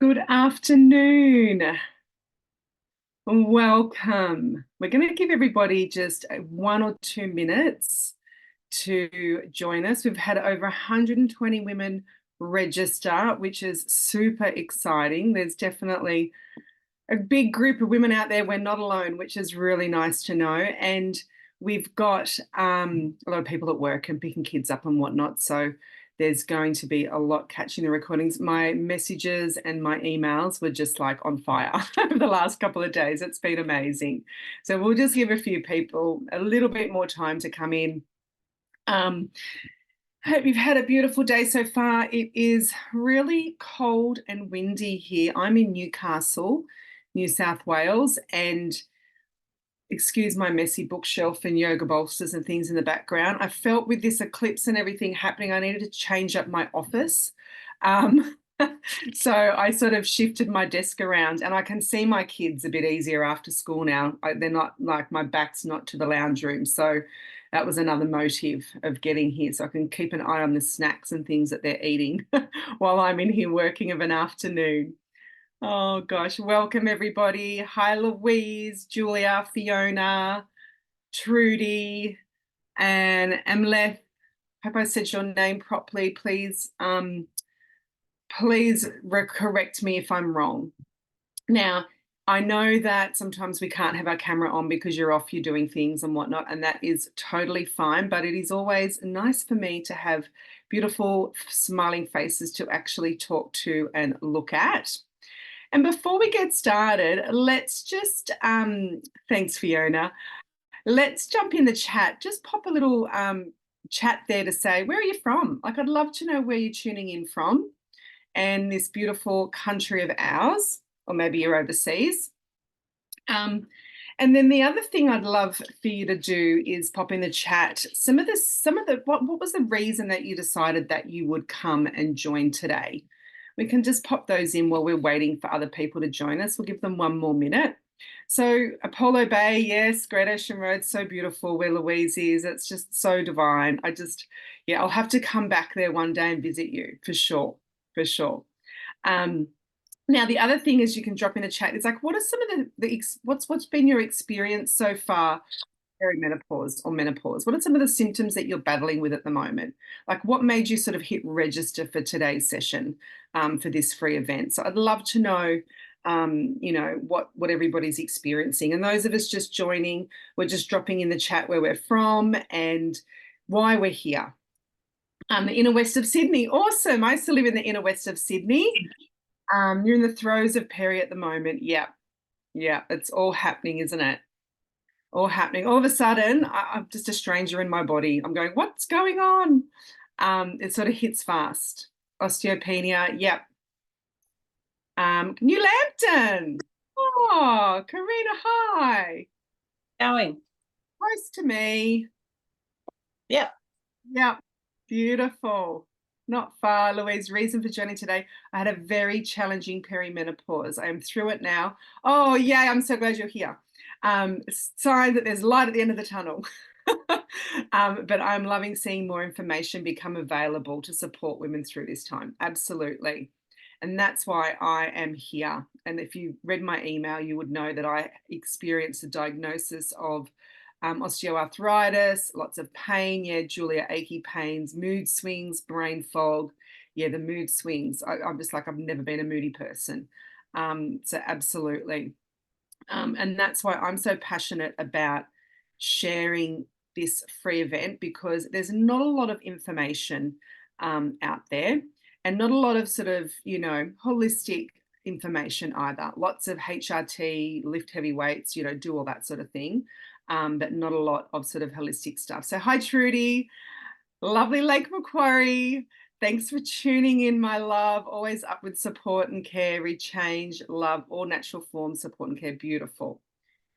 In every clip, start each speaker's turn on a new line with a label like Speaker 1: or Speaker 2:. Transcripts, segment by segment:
Speaker 1: Good afternoon. Welcome. We're going to give everybody just 1 or 2 minutes to join us. We've had over 120 women register, which is super exciting. There's definitely a big group of women out there. We're not alone, which is really nice to know. And we've got a lot of people at work and picking kids up and whatnot. So there's going to be a lot catching the recordings. My messages and my emails were just like on fire over the last couple of days. It's been amazing. So we'll just give a few people a little bit more time to come in. Hope you've had a beautiful day so far. It is really cold and windy here. I'm in Newcastle, New South Wales, and excuse my messy bookshelf and yoga bolsters and things in the background. I felt with this eclipse and everything happening, I needed to change up my office. So I sort of shifted my desk around, and I can see my kids a bit easier after school now. They're not like, my back's not to the lounge room. So that was another motive of getting here, so I can keep an eye on the snacks and things that they're eating while I'm in here working of an afternoon. Oh gosh, welcome everybody. Hi Louise, Julia, Fiona, Trudy, and Amleth. Hope I said your name properly. Please correct me if I'm wrong. Now, I know that sometimes we can't have our camera on because you're off, you're doing things and whatnot, and that is totally fine, but it is always nice for me to have beautiful smiling faces to actually talk to and look at. And before we get started, let's just, thanks Fiona, let's jump in the chat. Just pop a little chat there to say, where are you from? Like, I'd love to know where you're tuning in from and this beautiful country of ours, or maybe you're overseas. And then the other thing I'd love for you to do is pop in the chat what was the reason that you decided that you would come and join today? We can just pop those in while we're waiting for other people to join us. We'll give them 1 more minute. So Apollo Bay, yes, Great Ocean Road, so beautiful where Louise is. It's just so divine. I'll have to come back there one day and visit you for sure, for sure. Now, the other thing is you can drop in the chat. It's like, what are some of what's been your experience so far, perimenopause or menopause? What are some of the symptoms that you're battling with at the moment? Like, what made you sort of hit register for today's session for this free event? So I'd love to know you know, what everybody's experiencing. And those of us just joining, we're just dropping in the chat where we're from and why we're here. The inner west of Sydney. Awesome. I used to live in the inner west of Sydney. You're in the throes of Peri at the moment. Yeah. Yeah. It's all happening, isn't it? All happening. All of a sudden, I'm just a stranger in my body. I'm going, what's going on? It sort of hits fast. Osteopenia. Yep. New Lambton. Oh, Karina, hi.
Speaker 2: Going.
Speaker 1: Close to me.
Speaker 2: Yep.
Speaker 1: Yep. Beautiful. Not far, Louise. Reason for joining today. I had a very challenging perimenopause. I am through it now. Oh, yay. I'm so glad you're here. Sign that there's light at the end of the tunnel. But I'm loving seeing more information become available to support women through this time. Absolutely. And that's why I am here. And if you read my email, you would know that I experienced a diagnosis of osteoarthritis, lots of pain. Yeah, Julia, achy pains, mood swings, brain fog. Yeah, the mood swings. I'm just like, I've never been a moody person. So absolutely. And that's why I'm so passionate about sharing this free event, because there's not a lot of information out there, and not a lot of sort of, you know, holistic information either. Lots of HRT, lift heavy weights, you know, do all that sort of thing, but not a lot of sort of holistic stuff. So hi, Trudy. Lovely Lake Macquarie. Thanks for tuning in, my love. Always up with support and care, rechange, love, all natural forms, support and care. Beautiful.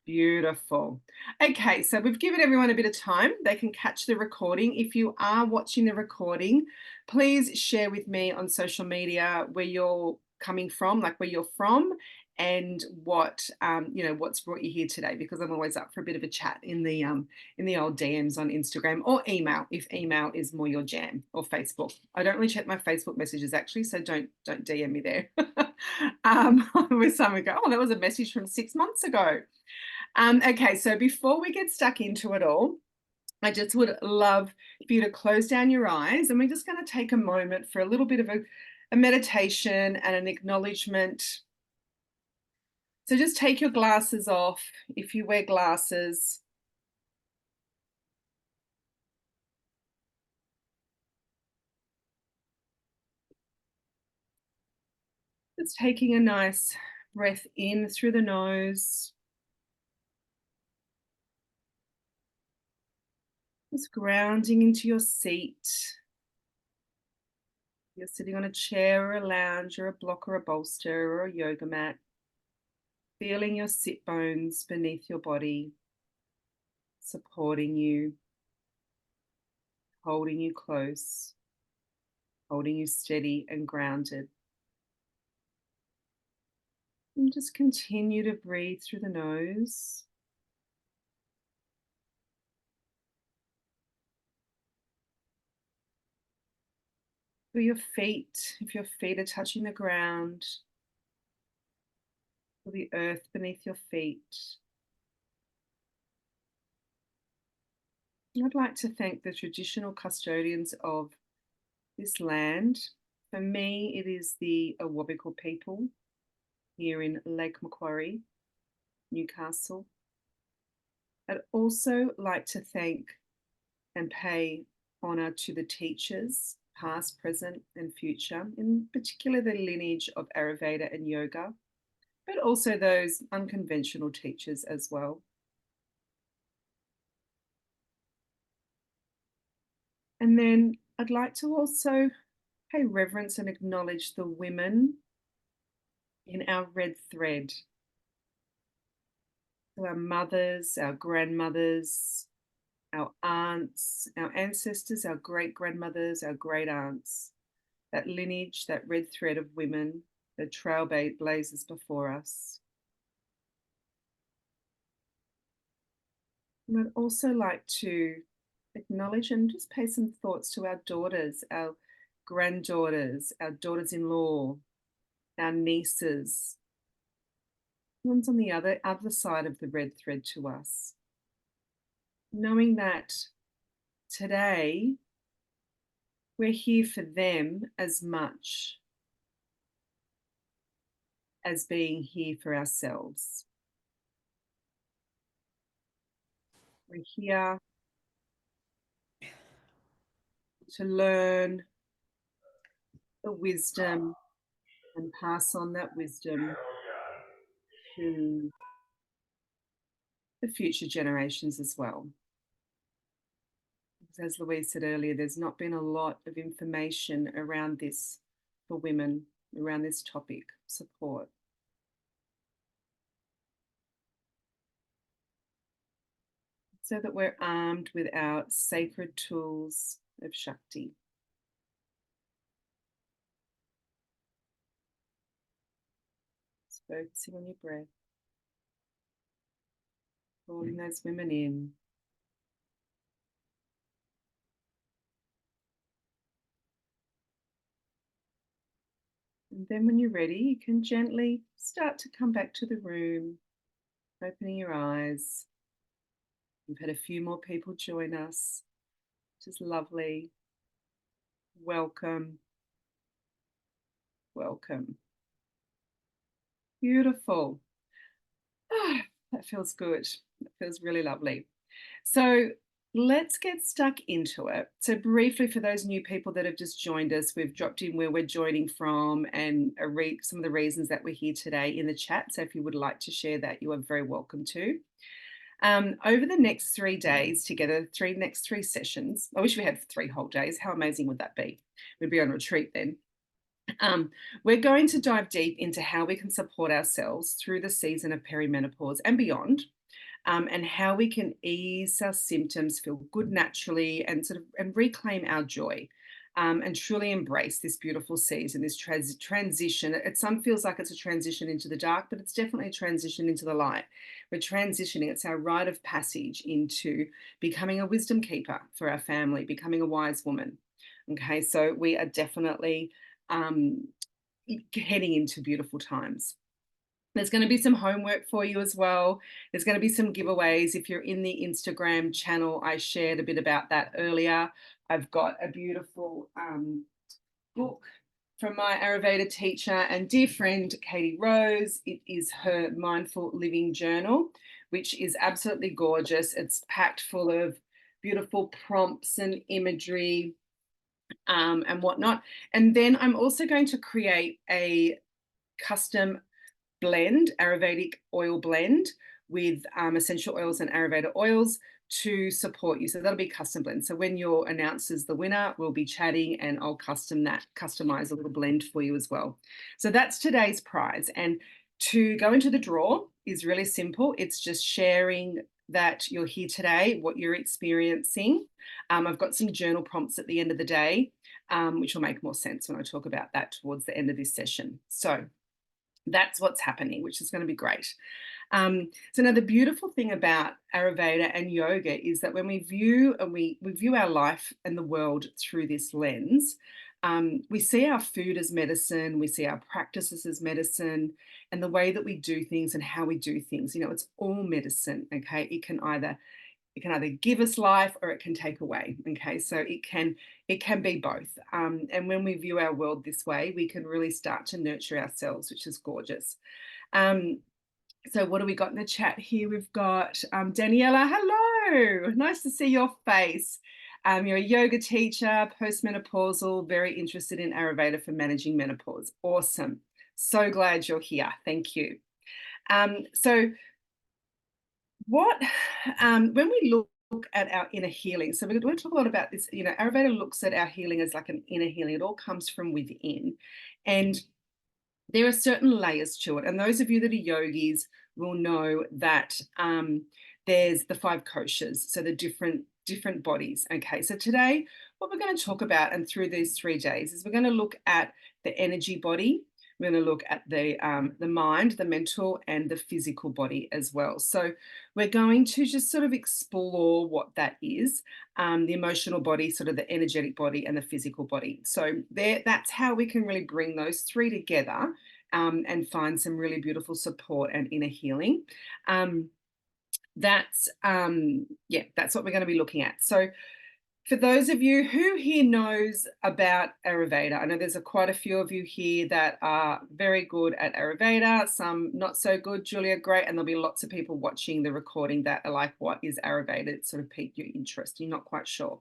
Speaker 1: Beautiful. Okay, so we've given everyone a bit of time. They can catch the recording. If you are watching the recording, please share with me on social media where you're coming from, like where you're from, and what you know, what's brought you here today, because I'm always up for a bit of a chat in the old DMs on Instagram or email, if email is more your jam, or Facebook. I don't really check my Facebook messages actually, so don't DM me there. With someone go, oh, that was a message from 6 months ago. Okay, so before we get stuck into it all, I just would love for you to close down your eyes, and we're just going to take a moment for a little bit of a meditation and an acknowledgement. So just take your glasses off if you wear glasses. Just taking a nice breath in through the nose. Just grounding into your seat. You're sitting on a chair or a lounge or a block or a bolster or a yoga mat. Feeling your sit bones beneath your body, supporting you, holding you close, holding you steady and grounded. And just continue to breathe through the nose. Feel your feet, if your feet are touching the ground, feel the earth beneath your feet. I'd like to thank the traditional custodians of this land. For me, it is the Awabakal people here in Lake Macquarie, Newcastle. I'd also like to thank and pay honour to the teachers, past, present and future, in particular the lineage of Ayurveda and yoga, but also those unconventional teachers as well. And then I'd like to also pay reverence and acknowledge the women in our red thread. So our mothers, our grandmothers, our aunts, our ancestors, our great grandmothers, our great aunts, that lineage, that red thread of women, the trailblazers before us. And I'd also like to acknowledge and just pay some thoughts to our daughters, our granddaughters, our daughters-in-law, our nieces, ones on the other side of the red thread to us. Knowing that today we're here for them as much as being here for ourselves. We're here to learn the wisdom and pass on that wisdom to the future generations as well. Because as Louise said earlier, there's not been a lot of information around this for women, around this topic, support. So that we're armed with our sacred tools of Shakti. Just focusing on your breath, calling those women in. And then when you're ready, you can gently start to come back to the room, opening your eyes. We've had a few more people join us, which is lovely. Welcome. Welcome. Beautiful. Ah, that feels good. That feels really lovely. So let's get stuck into it. So briefly, for those new people that have just joined us, we've dropped in where we're joining from and some of the reasons that we're here today in the chat. So if you would like to share that, you are very welcome to. Over the next 3 days together, next three sessions, I wish we had 3 whole days. How amazing would that be? We'd be on retreat then. We're going to dive deep into how we can support ourselves through the season of perimenopause and beyond, and how we can ease our symptoms, feel good naturally, and reclaim our joy, and truly embrace this beautiful season, this transition. Some feels like it's a transition into the dark, but it's definitely a transition into the light. We're transitioning. It's our rite of passage into becoming a wisdom keeper for our family, becoming a wise woman. Okay, so we are definitely heading into beautiful times. There's going to be some homework for you as well. There's going to be some giveaways. If you're in the Instagram channel, I shared a bit about that earlier. I've got a beautiful book from my Ayurveda teacher and dear friend, Katie Rose. It is her Mindful Living Journal, which is absolutely gorgeous. It's packed full of beautiful prompts and imagery, and whatnot. And then I'm also going to create a custom blend, Ayurvedic oil blend with essential oils and Ayurveda oils to support you. So that'll be custom blend. So when you're announced as the winner, we'll be chatting and I'll customize a little blend for you as well. So that's today's prize. And to go into the draw is really simple. It's just sharing that you're here today, what you're experiencing. I've got some journal prompts at the end of the day, which will make more sense when I talk about that towards the end of this session. So that's what's happening, which is going to be great. So now the beautiful thing about Ayurveda and yoga is that when we view our life and the world through this lens, we see our food as medicine, we see our practices as medicine, and the way that we do things and how we do things. It's all medicine. Okay, it can either give us life or it can take away. Okay, so it can be both. And when we view our world this way, we can really start to nurture ourselves, which is gorgeous. So what do we got in the chat here? We've got Daniela. Hello, nice to see your face. You're a yoga teacher, postmenopausal, very interested in Ayurveda for managing menopause. Awesome. So glad you're here. Thank you. So when we look at our inner healing, so we're going to talk a lot about this. Ayurveda looks at our healing as like an inner healing. It all comes from within, and there are certain layers to it. And those of you that are yogis will know that there's the 5 koshas, so the different bodies. Okay, so today what we're going to talk about, and through these 3 days, is we're going to look at the energy body. We're going to look at the mind, the mental, and the physical body as well. So we're going to just sort of explore what that is, the emotional body, sort of the energetic body, and the physical body. So that's how we can really bring those 3 together and find some really beautiful support and inner healing. That's what we're going to be looking at. So For those of you who here knows about Ayurveda, I know there's quite a few of you here that are very good at Ayurveda, some not so good. Julia, great. And there'll be lots of people watching the recording that are like, what is Ayurveda? It sort of piqued your interest. You're not quite sure.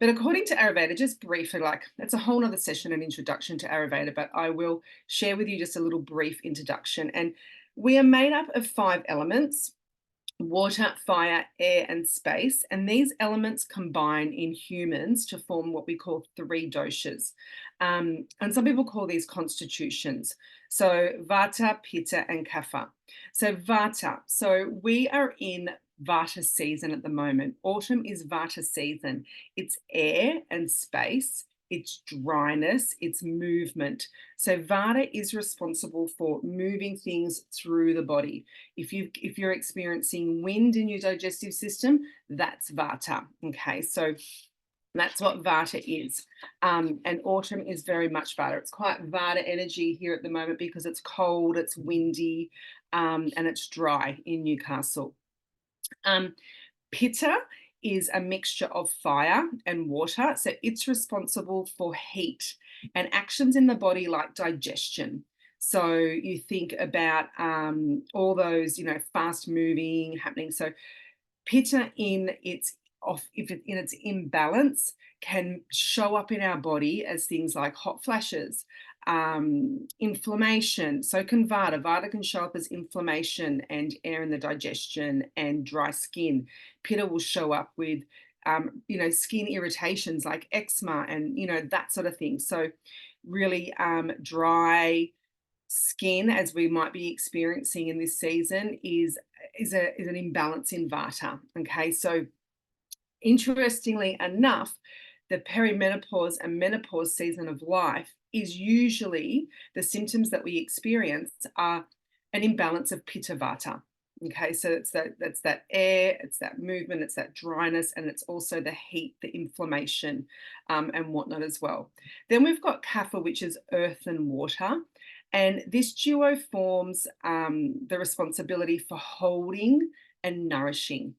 Speaker 1: But according to Ayurveda, just briefly, like that's a whole nother session, an introduction to Ayurveda, but I will share with you just a little brief introduction. And we are made up of 5 elements: water, fire, air, and space. And these elements combine in humans to form what we call 3 doshas. And some people call these constitutions. So vata, pitta, and kapha. So vata. So we are in vata season at the moment. Autumn is vata season. It's air and space. It's dryness, it's movement. So vata is responsible for moving things through the body. If you're experiencing wind in your digestive system, that's vata. Okay, so that's what vata is. And autumn is very much vata. It's quite vata energy here at the moment because it's cold, it's windy, and it's dry in Newcastle. Pitta is a mixture of fire and water. So it's responsible for heat and actions in the body like digestion. So you think about all those, fast moving happening. So pitta in its imbalance can show up in our body as things like hot flashes, inflammation. So can vata. Vata can show up as inflammation and air in the digestion and dry skin. Pitta will show up with, skin irritations like eczema and, that sort of thing. So really dry skin, as we might be experiencing in this season, is an imbalance in vata. Okay, so interestingly enough, the perimenopause and menopause season of life is usually the symptoms that we experience are an imbalance of pitta vata. Okay, so that's that air, it's that movement, it's that dryness, and it's also the heat, the inflammation, and whatnot as well. Then we've got kapha, which is earth and water. And this duo forms the responsibility for holding and nourishing.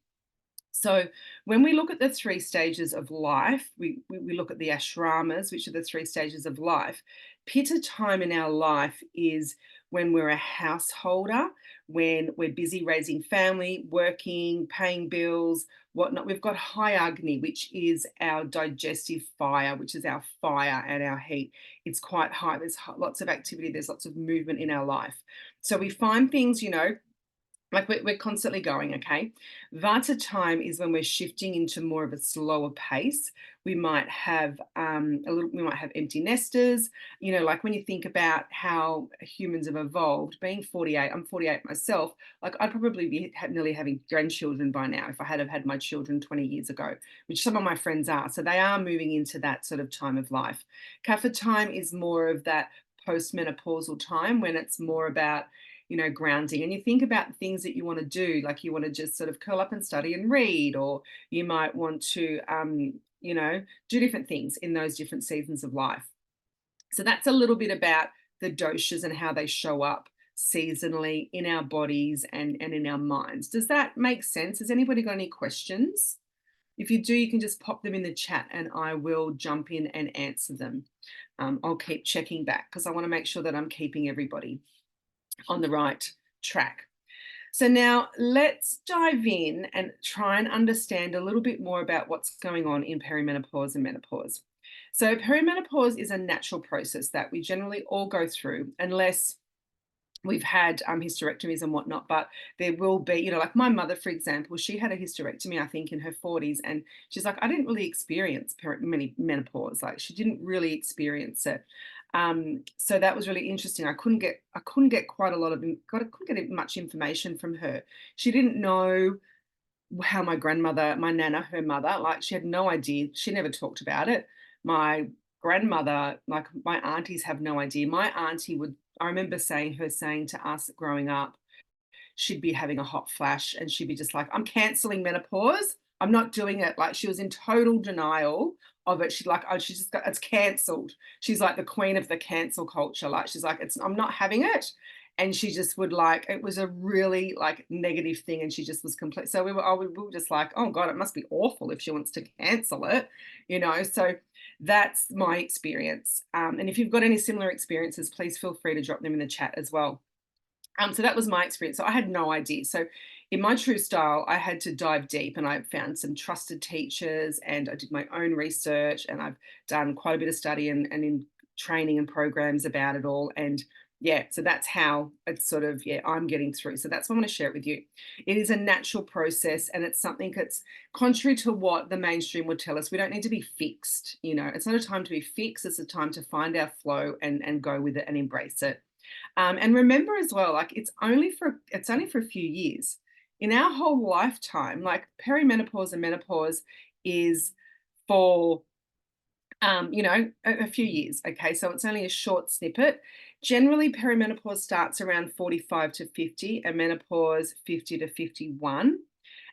Speaker 1: So when we look at the 3 stages of life, we look at the ashramas, which are the 3 stages of life. Pitta time in our life is when we're a householder, when we're busy raising family, working, paying bills, whatnot. We've got high agni, which is our digestive fire, which is our fire and our heat. It's quite high. There's lots of activity. There's lots of movement in our life. So we find things, like we're constantly going, okay? Vata time is when we're shifting into more of a slower pace. We might have we might have empty nesters, like when you think about how humans have evolved. Being 48, I'm 48 myself, like I'd probably be nearly having grandchildren by now if I had have had my children 20 years ago, which some of my friends are. So they are moving into that sort of time of life. Kapha time is more of that postmenopausal time when it's more about grounding. And you think about things that you want to do, like you want to just sort of curl up and study and read, or you might want to, do different things in those different seasons of life. So that's a little bit about the doshas and how they show up seasonally in our bodies and in our minds. Does that make sense? Has anybody got any questions? If you do, you can just pop them in the chat and I will jump in and answer them. I'll keep checking back because I want to make sure that I'm keeping everybody on the right track. So now let's dive in and try and understand a little bit more about what's going on in perimenopause and menopause. So perimenopause is a natural process that we generally all go through unless we've had hysterectomies and whatnot, but there will be, like my mother, for example, she had a hysterectomy, I think in her 40s, and she's like, I didn't really experience menopause. Like she didn't really experience it. So that was really interesting. I couldn't get quite a lot of, couldn't get much information from her. She didn't know how my grandmother, my nana, her mother, like she had no idea. She never talked about it. My grandmother, like my aunties have no idea. My auntie would, I remember saying to us growing up, she'd be having a hot flash and she'd be just like, I'm cancelling menopause. I'm not doing it. Like she was in total denial of it. She's like, oh, she's just got, it's cancelled. She's like the queen of the cancel culture. Like she's like, I'm not having it. and she just would like, it was a really like negative thing, and she just was complete. So we were just like, oh God, it must be awful if she wants to cancel it, you know. So that's my experience. And if you've got any similar experiences, please feel free to drop them in the chat as well. So that was my experience. So I had no idea. So in my true style, I had to dive deep, and I found some trusted teachers, and I did my own research, and I've done quite a bit of study and in training and programs about it all. And yeah, so that's how it's sort of, yeah, I'm getting through. So that's why I want to share it with you. It is a natural process, and it's something that's contrary to what the mainstream would tell us. We don't need to be fixed. You know, it's not a time to be fixed. It's a time to find our flow and go with it and embrace it. And remember as well, like it's only for a few years. In our whole lifetime, like perimenopause and menopause is for a few years. Okay, so it's only a short snippet. Generally, perimenopause starts around 45 to 50, and menopause 50 to 51.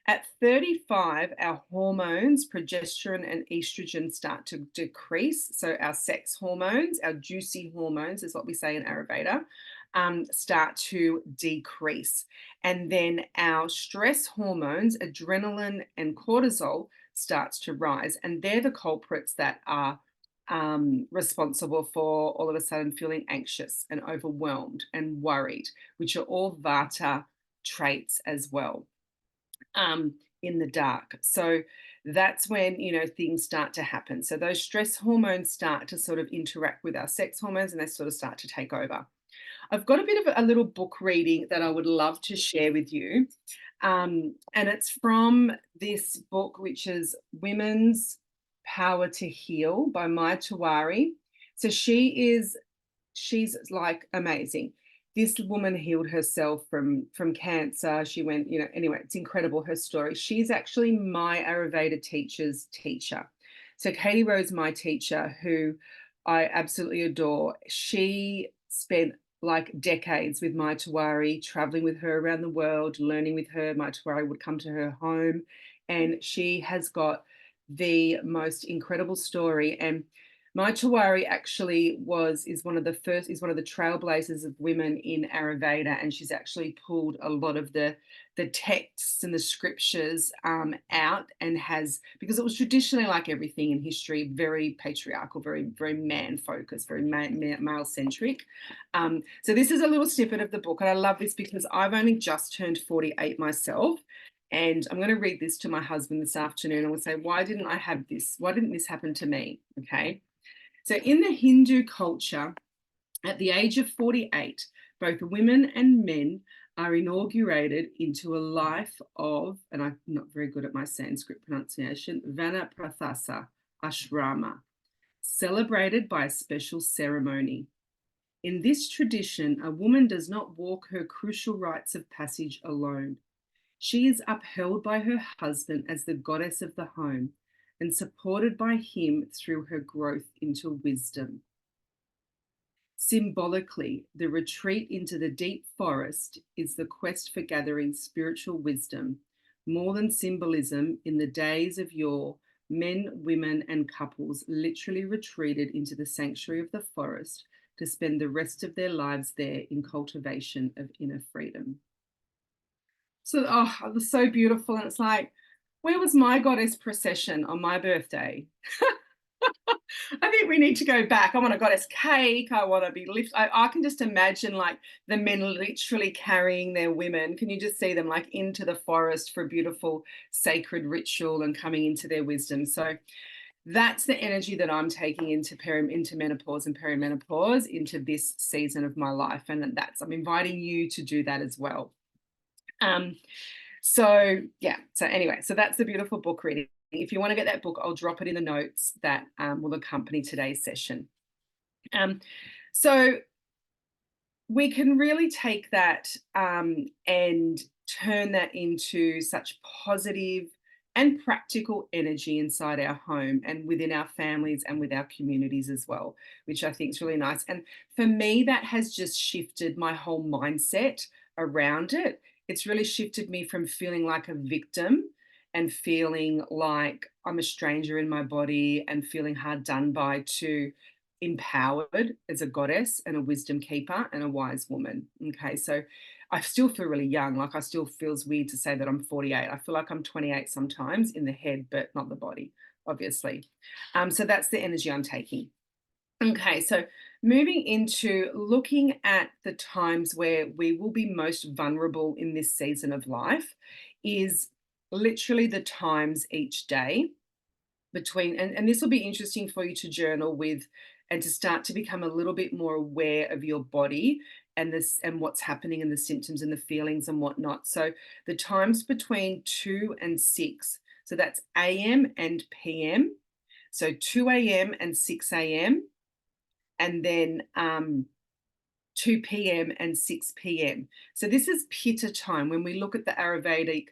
Speaker 1: At 35, our hormones, progesterone and estrogen, start to decrease. So our sex hormones, our juicy hormones, is what we say in Ayurveda, start to decrease. And then our stress hormones, adrenaline and cortisol, starts to rise. And they're the culprits that are responsible for all of a sudden feeling anxious and overwhelmed and worried, which are all Vata traits as well. In the dark. So that's when, things start to happen. So those stress hormones start to sort of interact with our sex hormones, and they sort of start to take over. I've got a bit of a little book reading that I would love to share with you. And it's from this book, which is Women's Power to Heal by Mai Tawari. So she's like amazing. This woman healed herself from cancer. She went, anyway, it's incredible, her story. She's actually my Ayurveda teacher's teacher. So Katie Rose, my teacher, who I absolutely adore, she spent like decades with Mai Tawari, traveling with her around the world, learning with her. Mai Tawari would come to her home, and she has got the most incredible story. And Mai Tawari actually is one of the trailblazers of women in Ayurveda, and she's actually pulled a lot of the texts and the scriptures out, and because it was traditionally, like everything in history, very patriarchal, very very man focused, very male centric. So this is a little snippet of the book, and I love this because I've only just turned 48 myself. And I'm going to read this to my husband this afternoon, and we'll say, why didn't I have this? Why didn't this happen to me? Okay. So in the Hindu culture, at the age of 48, both women and men are inaugurated into a life of, and I'm not very good at my Sanskrit pronunciation, Vanaprathasa ashrama, celebrated by a special ceremony. In this tradition, a woman does not walk her crucial rites of passage alone. She is upheld by her husband as the goddess of the home, and supported by him through her growth into wisdom. Symbolically, the retreat into the deep forest is the quest for gathering spiritual wisdom. More than symbolism, in the days of yore, men, women, and couples literally retreated into the sanctuary of the forest to spend the rest of their lives there in cultivation of inner freedom. So, it was so beautiful. And it's like, where was my goddess procession on my birthday? I think we need to go back. I want a goddess cake. I want to be lifted. I can just imagine like the men literally carrying their women. Can you just see them like into the forest for a beautiful sacred ritual and coming into their wisdom? So that's the energy that I'm taking into menopause and perimenopause, into this season of my life. And I'm inviting you to do that as well. So anyway, so that's the beautiful book reading. If you want to get that book, I'll drop it in the notes that will accompany today's session. So we can really take that and turn that into such positive and practical energy inside our home and within our families and with our communities as well, which I think is really nice. And for me, that has just shifted my whole mindset around it. It's really shifted me from feeling like a victim and feeling like I'm a stranger in my body and feeling hard done by, to empowered as a goddess and a wisdom keeper and a wise woman. Okay, so I still feel really young. Like I still feels weird to say that I'm 48. I feel like I'm 28 sometimes in the head, but not the body, obviously. So that's the energy I'm taking. Okay, so moving into looking at the times where we will be most vulnerable in this season of life is literally the times each day between, and this will be interesting for you to journal with and to start to become a little bit more aware of your body and this and what's happening and the symptoms and the feelings and whatnot. So the times between 2 and 6, so that's AM and PM. So 2 a.m. and 6 a.m. and then 2 p.m. and 6 p.m. So this is Pitta time. When we look at the Ayurvedic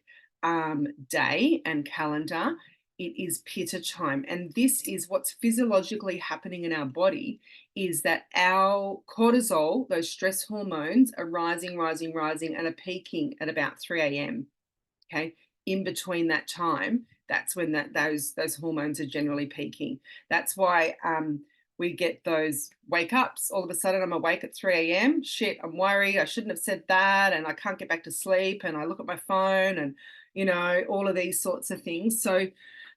Speaker 1: day and calendar, it is Pitta time. And this is what's physiologically happening in our body, is that our cortisol, those stress hormones, are rising, rising, rising, and are peaking at about 3 a.m. Okay. In between that time, that's when those hormones are generally peaking. That's why we get those wake ups. All of a sudden, I'm awake at 3 a.m. Shit, I'm worried. I shouldn't have said that. And I can't get back to sleep. And I look at my phone and, all of these sorts of things. So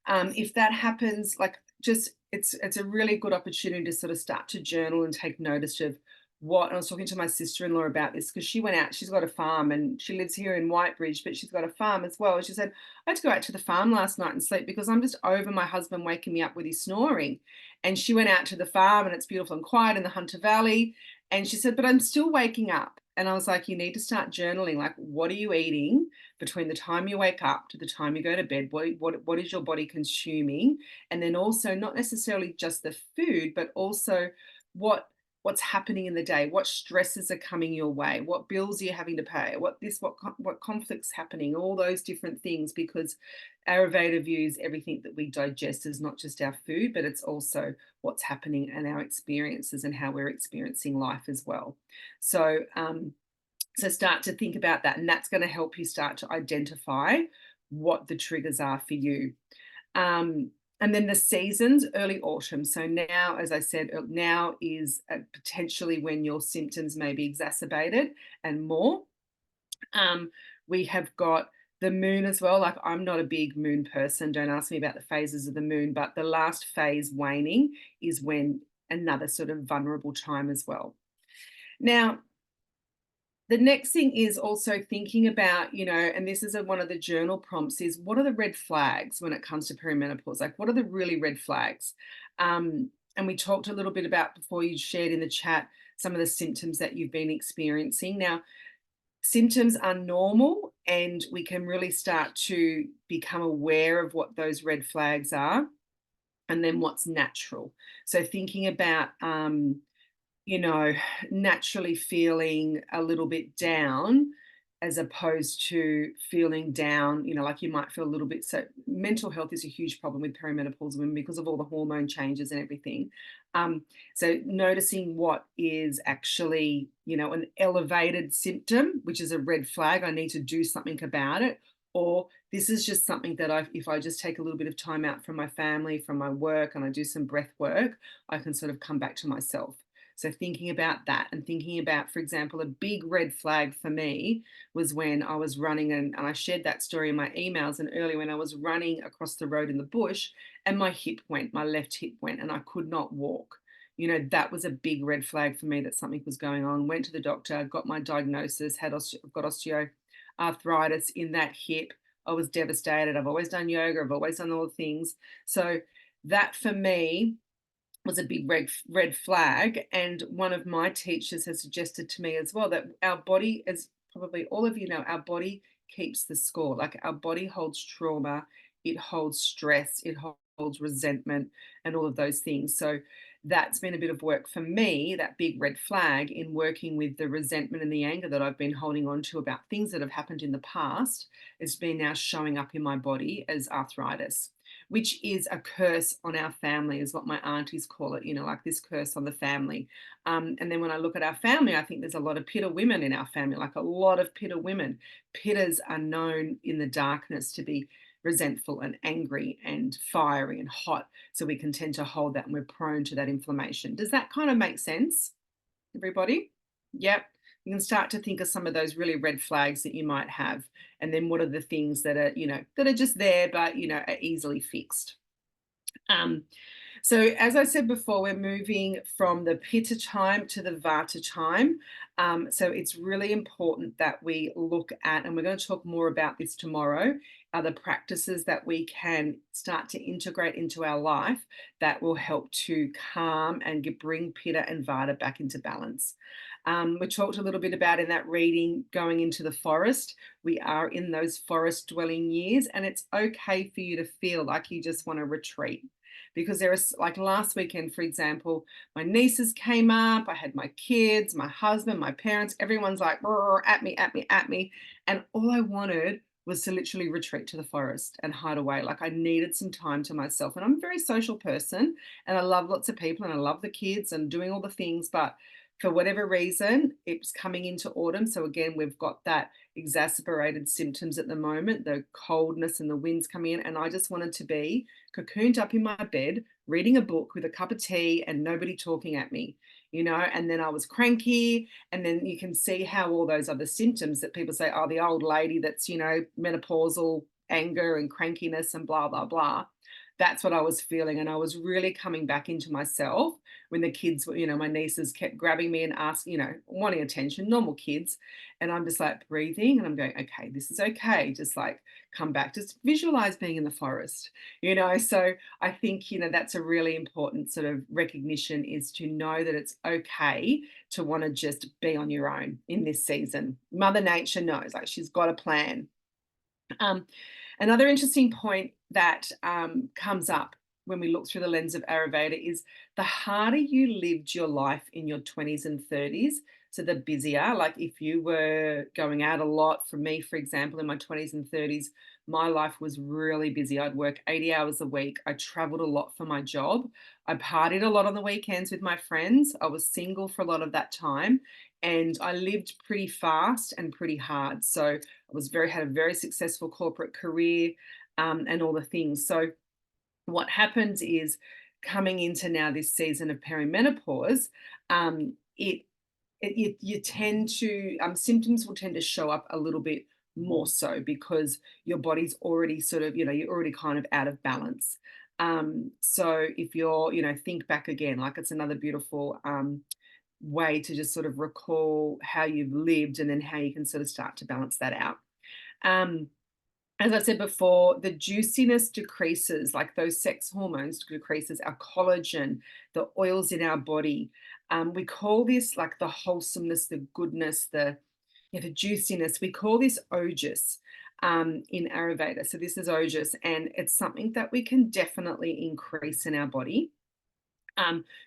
Speaker 1: if that happens, like just it's a really good opportunity to sort of start to journal and take notice of what. And I was talking to my sister-in-law about this because she went out, she's got a farm and she lives here in Whitebridge, but she's got a farm as well. And she said, I had to go out to the farm last night and sleep because I'm just over my husband waking me up with his snoring. And she went out to the farm and it's beautiful and quiet in the Hunter Valley. And she said, but I'm still waking up. And I was like, you need to start journaling. Like, what are you eating between the time you wake up to the time you go to bed? What is your body consuming? And then also not necessarily just the food, but also what's happening in the day, what stresses are coming your way, what bills are you having to pay, what conflicts happening, all those different things, because Ayurveda views everything that we digest as not just our food, but it's also what's happening in our experiences and how we're experiencing life as well. So start to think about that, and that's going to help you start to identify what the triggers are for you. And then the seasons, early autumn. So now, as I said, now is potentially when your symptoms may be exacerbated and more. We have got the moon as well. Like, I'm not a big moon person. Don't ask me about the phases of the moon, but the last phase waning is when another sort of vulnerable time as well. Now, the next thing is also thinking about, and this is one of the journal prompts, is what are the red flags when it comes to perimenopause? Like, what are the really red flags? And we talked a little bit about, before you shared in the chat, some of the symptoms that you've been experiencing. Now, symptoms are normal, and we can really start to become aware of what those red flags are and then what's natural. So thinking about, naturally feeling a little bit down as opposed to feeling down, like you might feel a little bit. So mental health is a huge problem with perimenopausal women because of all the hormone changes and everything. So noticing what is actually, an elevated symptom, which is a red flag, I need to do something about it. Or this is just something that if I just take a little bit of time out from my family, from my work, and I do some breath work, I can sort of come back to myself. So thinking about that, and thinking about, for example, a big red flag for me was when I was running, and I shared that story in my emails, and earlier when I was running across the road in the bush and my left hip went, and I could not walk. That was a big red flag for me that something was going on. Went to the doctor, got my diagnosis, got osteoarthritis in that hip. I was devastated. I've always done yoga. I've always done all the things. So that for me was a big red flag. And one of my teachers has suggested to me as well that our body, as probably all of you know, our body keeps the score. Like, our body holds trauma, it holds stress, it holds resentment, and all of those things. So that's been a bit of work for me, that big red flag, in working with the resentment and the anger that I've been holding on to about things that have happened in the past. It's been now showing up in my body as arthritis, which is a curse on our family, is what my aunties call it, like this curse on the family. And then when I look at our family, I think there's a lot of Pitta women in our family, like a lot of Pitta women. Pittas are known in the darkness to be resentful and angry and fiery and hot. So we can tend to hold that and we're prone to that inflammation. Does that kind of make sense, everybody? Yep. You can start to think of some of those really red flags that you might have. And then what are the things that are, that are just there, but, are easily fixed. So as I said before, we're moving from the Pitta time to the Vata time. So it's really important that we look at, and we're going to talk more about this tomorrow, are the practices that we can start to integrate into our life that will help to calm and bring Pitta and Vata back into balance. We talked a little bit about in that reading going into the forest. We are in those forest dwelling years, and it's okay for you to feel like you just want to retreat. Because there is, like last weekend, for example, my nieces came up, I had my kids, my husband, my parents, everyone's like, at me, at me, at me. And all I wanted was to literally retreat to the forest and hide away. Like I needed some time to myself. And I'm a very social person and I love lots of people and I love the kids and doing all the things. But for whatever reason, it's coming into autumn. So again, we've got that exacerbated symptoms at the moment, the coldness and the winds coming in. And I just wanted to be cocooned up in my bed, reading a book with a cup of tea and nobody talking at me, and then I was cranky. And then you can see how all those other symptoms that people say, oh, the old lady that's, menopausal anger and crankiness and blah, blah, blah. That's what I was feeling. And I was really coming back into myself when the kids were, my nieces kept grabbing me and asking, wanting attention, normal kids. And I'm just like breathing and I'm going, okay, this is okay. Just like come back, just visualize being in the forest, So I think, that's a really important sort of recognition, is to know that it's okay to want to just be on your own in this season. Mother Nature knows, like she's got a plan. Another interesting point that comes up when we look through the lens of Ayurveda is the harder you lived your life in your 20s and 30s, so the busier. Like if you were going out a lot, for me, for example, in my 20s and 30s, my life was really busy. I'd work 80 hours a week. I traveled a lot for my job. I partied a lot on the weekends with my friends. I was single for a lot of that time. And I lived pretty fast and pretty hard. So had a very successful corporate career and all the things. So what happens is, coming into now this season of perimenopause, you tend to symptoms will tend to show up a little bit more so because your body's already sort of, you're already kind of out of balance. So if you're, think back again, like it's another beautiful way to just sort of recall how you've lived and then how you can sort of start to balance that out. As I said before, the juiciness decreases, like those sex hormones decreases, our collagen, the oils in our body. We call this like the wholesomeness, the goodness, the juiciness. We call this ojas in Ayurveda. So this is ojas, and it's something that we can definitely increase in our body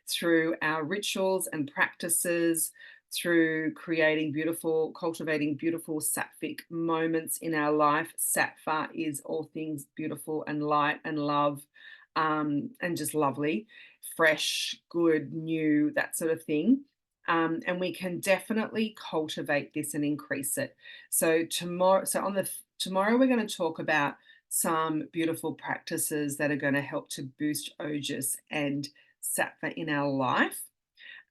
Speaker 1: through our rituals and practices, through cultivating beautiful sattvic moments in our life. Sattva is all things beautiful and light and love, and just lovely, fresh, good, new, that sort of thing. And we can definitely cultivate this and increase it. So tomorrow we're going to talk about some beautiful practices that are going to help to boost ojas and sattva in our life.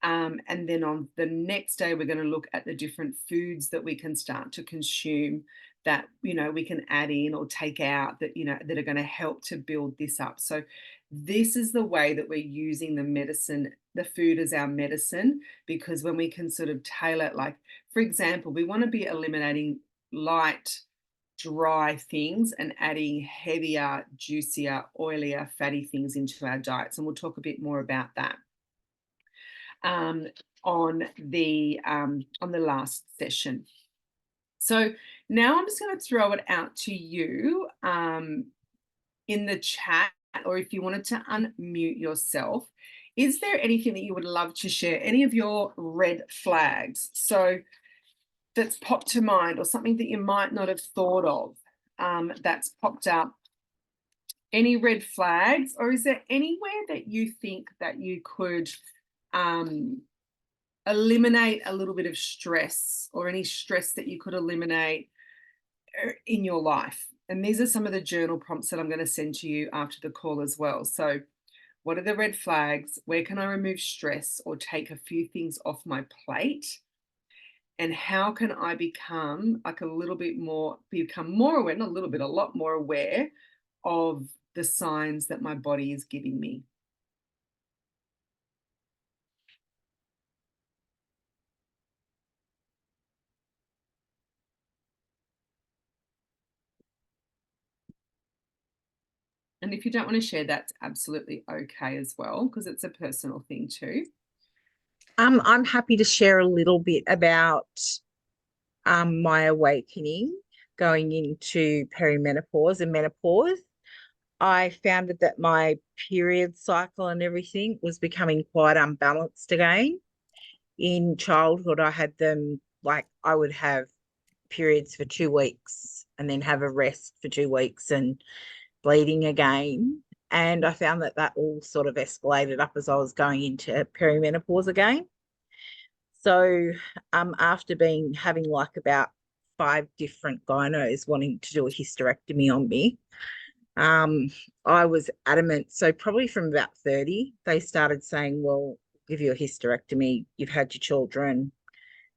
Speaker 1: And then on the next day, we're going to look at the different foods that we can start to consume that, we can add in or take out that, that are going to help to build this up. So this is the way that we're using the food as our medicine, because when we can sort of tailor it, like, for example, we want to be eliminating light, dry things and adding heavier, juicier, oilier, fatty things into our diets. And we'll talk a bit more about that on the last session. So now I'm just going to throw it out to you in the chat, or if you wanted to unmute yourself. Is there anything that you would love to share? Any of your red flags? So that's popped to mind, or something that you might not have thought of that's popped up. Any red flags? Or is there anywhere that you think that you could eliminate a little bit of stress, or any stress that you could eliminate in your life? And these are some of the journal prompts that I'm going to send to you after the call as well. So, what are the red flags? Where can I remove stress or take a few things off my plate? And how can I become like become more aware, not a little bit, a lot more aware of the signs that my body is giving me? And if you don't want to share, that's absolutely okay as well, because it's a personal thing too.
Speaker 3: I'm happy to share a little bit about my awakening going into perimenopause and menopause. I found that my period cycle and everything was becoming quite unbalanced again. In childhood, I had them like I would have periods for 2 weeks and then have a rest for 2 weeks and bleeding again. And I found that that all sort of escalated up as I was going into perimenopause again. So after having like about 5 different gynos wanting to do a hysterectomy on me, I was adamant. So probably from about 30, they started saying, well, we'll give you a hysterectomy. You've had your children.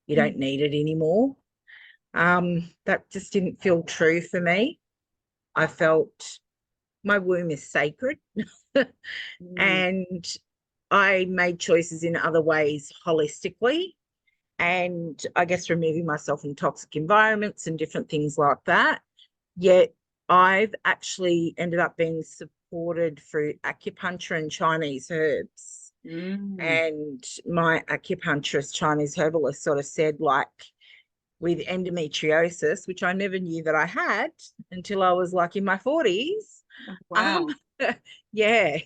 Speaker 3: You don't need it anymore. That just didn't feel true for me. I felt my womb is sacred. And I made choices in other ways holistically. And I guess removing myself from toxic environments and different things like that. Yet I've actually ended up being supported through acupuncture and Chinese herbs. And my acupuncturist, Chinese herbalist, sort of said, like, with endometriosis, which I never knew that I had until I was like in my 40s.
Speaker 1: Wow.
Speaker 3: Yeah.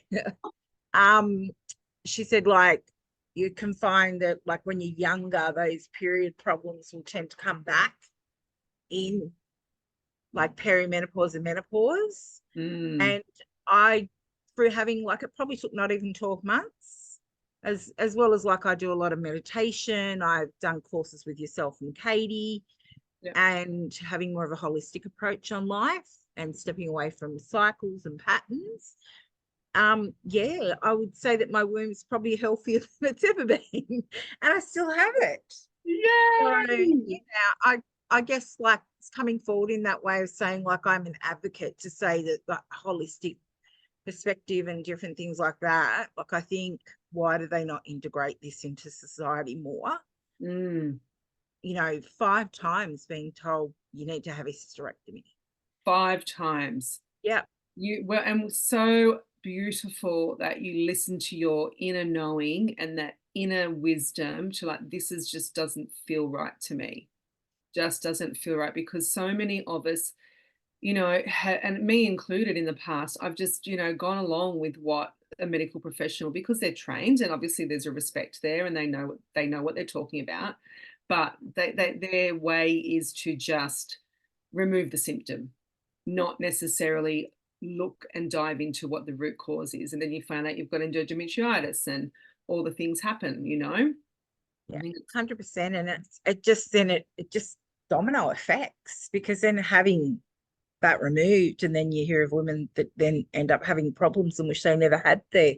Speaker 3: She said, like, you can find that, like, when you're younger, those period problems will tend to come back in like perimenopause and menopause. And I, through having like, it probably took not even 12 months, as well as like I do a lot of meditation. I've done courses with yourself and Katie, and having more of a holistic approach on life and stepping away from cycles and patterns. Yeah, I would say that my womb is probably healthier than it's ever been, and I still have it. So,
Speaker 1: Yay!
Speaker 3: I guess like it's coming forward in that way of saying, like, I'm an advocate to say that the holistic perspective and different things like that. Like, I think, why do they not integrate this into society more? 5 times being told you need to have a hysterectomy.
Speaker 1: 5 times.
Speaker 3: Yeah.
Speaker 1: And so beautiful that you listen to your inner knowing and that inner wisdom to like, this is just doesn't feel right to me. Just doesn't feel right, because so many of us, and me included in the past, I've just, gone along with what a medical professional, because they're trained and obviously there's a respect there and they know what they're talking about, but their way is to just remove the symptom, not necessarily look and dive into what the root cause is. And then you find out you've got endometriosis and all the things happen,
Speaker 3: Yeah, 100%. And it just domino effects, because then having that removed, and then you hear of women that then end up having problems in which they never had their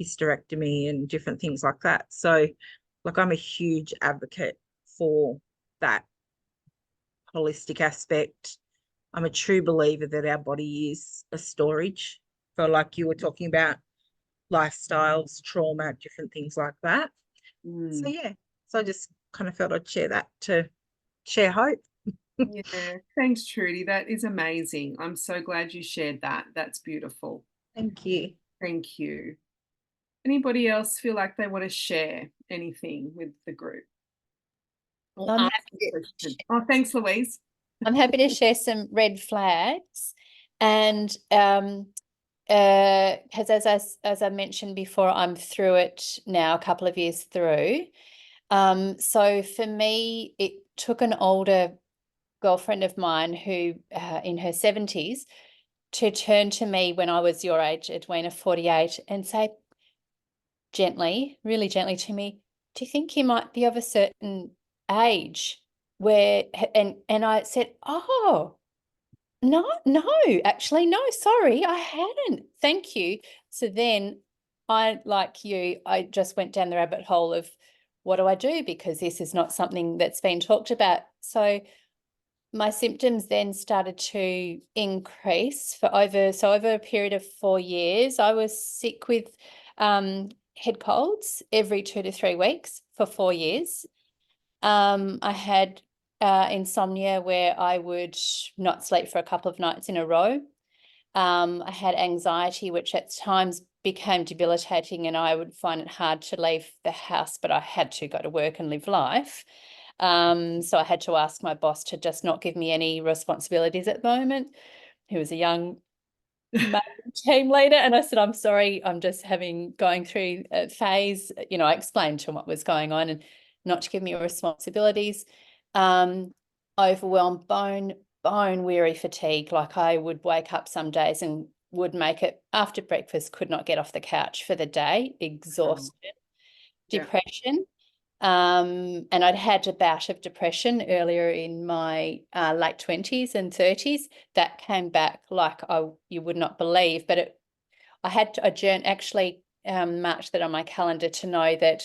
Speaker 3: hysterectomy and different things like that. So, like, I'm a huge advocate for that holistic aspect. I'm a true believer that our body is a storage for, like you were talking about, lifestyles, trauma, different things like that. So, yeah. So I just kind of felt I'd share that to share hope.
Speaker 1: Yeah, thanks, Trudy. That is amazing. I'm so glad you shared that. That's beautiful.
Speaker 3: Thank you.
Speaker 1: Thank you. Anybody else feel like they want to share anything with the group? Or
Speaker 2: I'm
Speaker 1: ask
Speaker 2: happy
Speaker 1: a question? Oh, thanks, Louise.
Speaker 2: I'm happy to share some red flags. And because as I mentioned before, I'm through it now, a couple of years through. So for me, it took an older girlfriend of mine who in her 70s to turn to me when I was your age, Edwina, 48, and say gently, really gently to me, do you think you might be of a certain age where, and I said, oh, No, actually, no, sorry, I hadn't. Thank you. So then I, like you, I just went down the rabbit hole of what do I do? Because this is not something that's been talked about. So my symptoms then started to increase for over a period of 4 years. I was sick with head colds every 2 to 3 weeks for 4 years. I had insomnia where I would not sleep for a couple of nights in a row. I had anxiety, which at times became debilitating, and I would find it hard to leave the house, but I had to go to work and live life. So I had to ask my boss to just not give me any responsibilities at the moment. He was a young team leader, and I said, I'm sorry, I'm just going through a phase. I explained to him what was going on and not to give me responsibilities. Overwhelmed, bone weary fatigue. Like I would wake up some days and would make it after breakfast, could not get off the couch for the day, exhausted, depression. And I'd had a bout of depression earlier in my late 20s and 30s that came back like you would not believe. But I had a journey, actually marked that on my calendar to know that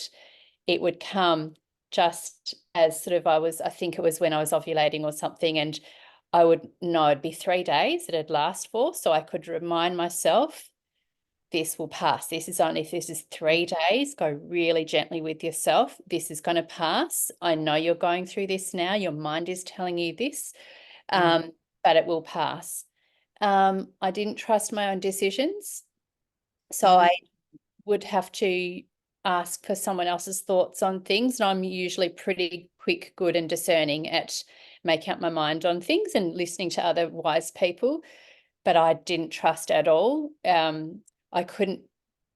Speaker 2: it would come just as sort of I think it was when I was ovulating or something, and I would know it'd be 3 days that it'd last for, so I could remind myself this will pass. This is 3 days, go really gently with yourself. This is going to pass. I know you're going through this now. Your mind is telling you this, but it will pass. I didn't trust my own decisions. So I would have to ask for someone else's thoughts on things. And I'm usually pretty quick, good, and discerning at making up my mind on things and listening to other wise people. But I didn't trust at all. I couldn't,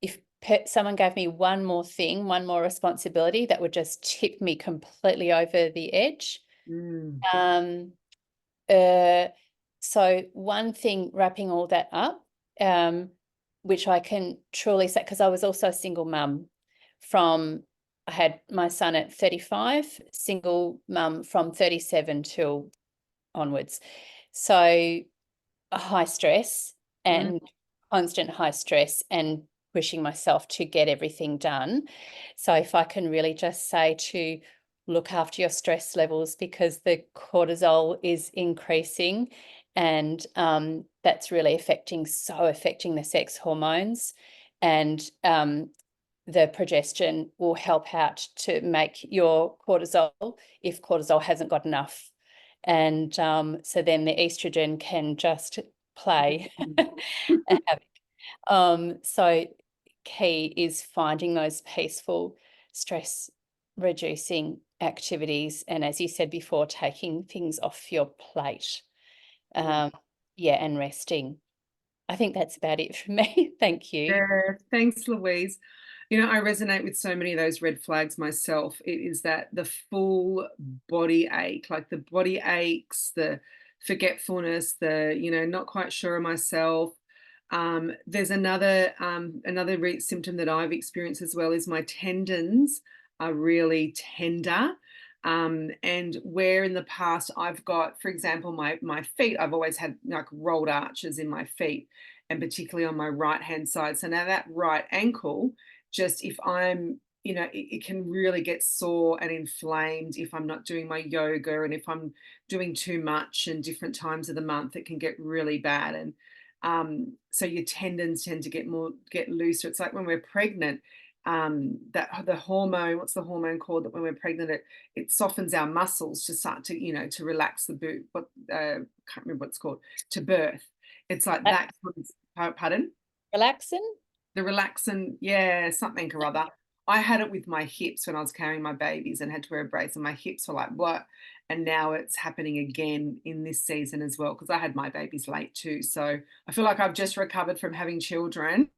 Speaker 2: if someone gave me one more thing, one more responsibility, that would just tip me completely over the edge. So one thing, wrapping all that up, which I can truly say, because I was also a single mum I had my son at 35, single mum from 37 till onwards. So high stress and constant high stress and pushing myself to get everything done. So if I can really just say to look after your stress levels, because the cortisol is increasing, and that's really affecting the sex hormones, and the progestin will help out to make your cortisol, if cortisol hasn't got enough. And so then the estrogen can just play a havoc. So key is finding those peaceful, stress reducing activities, and as you said before, taking things off your plate. And resting. I think that's about it for me. Thank you.
Speaker 1: Yeah, thanks, Louise. I resonate with so many of those red flags myself. It is that the full body ache, like the body aches, the forgetfulness, the, not quite sure of myself. There's another symptom that I've experienced as well, is my tendons are really tender. And where in the past I've got, for example, my feet, I've always had like rolled arches in my feet, and particularly on my right hand side. So now that right ankle, just if I'm, it can really get sore and inflamed if I'm not doing my yoga, and if I'm doing too much in different times of the month, it can get really bad. And so your tendons tend to get looser. It's like when we're pregnant, that the hormone, what's the hormone called, that when we're pregnant, it softens our muscles to start to, to relax the boot. Can't remember what it's called, to birth. It's like that. Pardon?
Speaker 2: Relaxin?
Speaker 1: The relaxin, yeah, something or other. I had it with my hips when I was carrying my babies and had to wear a brace, and my hips were like, what? And now it's happening again in this season as well, because I had my babies late too. So I feel like I've just recovered from having children.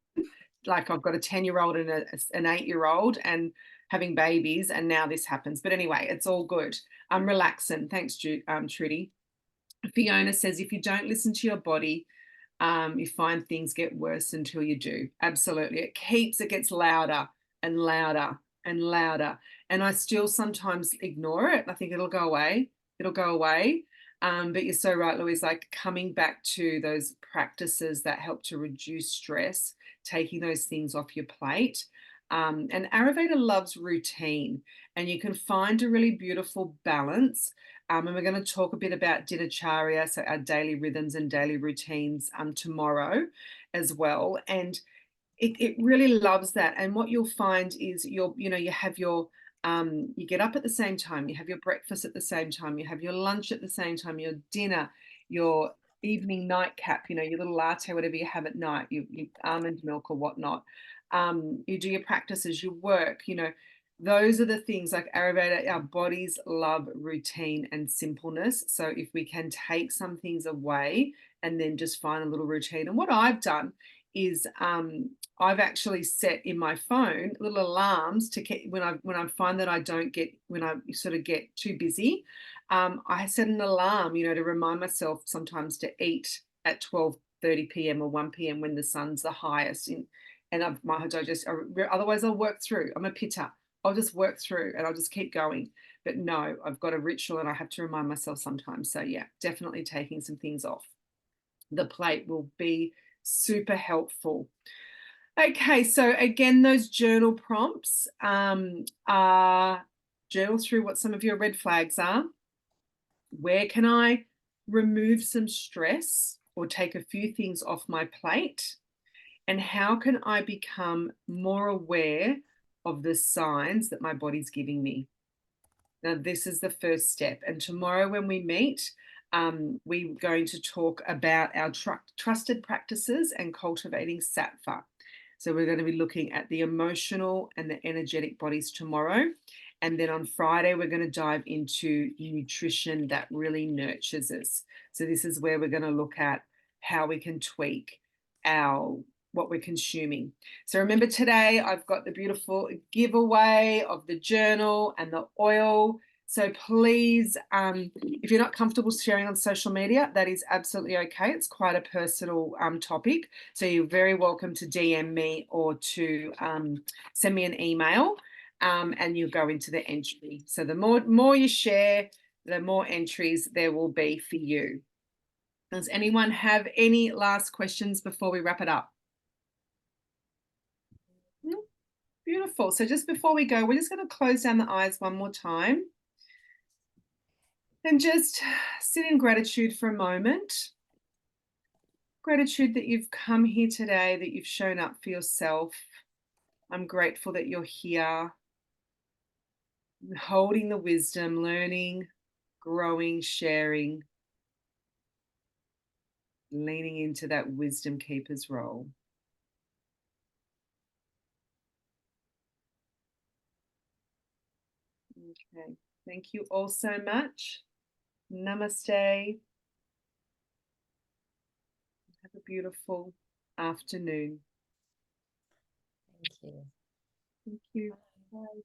Speaker 1: Like I've got a 10-year-old and an 8-year-old and having babies, and now this happens. But anyway, it's all good. I'm relaxing. Thanks, Trudy. Fiona says, if you don't listen to your body, you find things get worse until you do. Absolutely. It gets louder and louder and louder. And I still sometimes ignore it. I think it'll go away. It'll go away. But you're so right, Louise, like coming back to those practices that help to reduce stress, taking those things off your plate. And Ayurveda loves routine, and you can find a really beautiful balance. And we're going to talk a bit about dinacharya, so our daily rhythms and daily routines, tomorrow as well. And it really loves that. And what you'll find is you have your you get up at the same time, you have your breakfast at the same time, you have your lunch at the same time, your dinner, your evening nightcap, your little latte, whatever you have at night, you almond milk or whatnot. You do your practices, you work, those are the things like Ayurveda. Our bodies love routine and simpleness. So if we can take some things away and then just find a little routine. And what I've done is I've actually set in my phone little alarms to get when I find that I don't get, when I sort of get too busy. I set an alarm, to remind myself sometimes to eat at 12:30 p.m. or 1 p.m. when the sun's the highest. And otherwise I'll work through. I'm a pitta. I'll just work through and I'll just keep going. But no, I've got a ritual and I have to remind myself sometimes. So yeah, definitely taking some things off the plate will be super helpful. Okay, so again, those journal prompts are journal through what some of your red flags are. Where can I remove some stress or take a few things off my plate? And how can I become more aware of the signs that my body's giving me? Now, this is the first step. And tomorrow when we meet, we're going to talk about our trusted practices and cultivating sattva. So we're going to be looking at the emotional and the energetic bodies tomorrow. And then on Friday, we're going to dive into nutrition that really nurtures us. So this is where we're going to look at how we can tweak what we're consuming. So remember, today I've got the beautiful giveaway of the journal and the oil. So please, if you're not comfortable sharing on social media, that is absolutely okay. It's quite a personal topic. So you're very welcome to DM me or to send me an email, and you'll go into the entry. So the more you share, the more entries there will be for you. Does anyone have any last questions before we wrap it up? Beautiful. So just before we go, we're just going to close down the eyes one more time and just sit in gratitude for a moment. Gratitude that you've come here today, that you've shown up for yourself. I'm grateful that you're here, holding the wisdom, learning, growing, sharing, leaning into that wisdom keeper's role. Okay, thank you all so much. Namaste. Have a beautiful afternoon.
Speaker 2: Thank you.
Speaker 1: Thank you. Bye.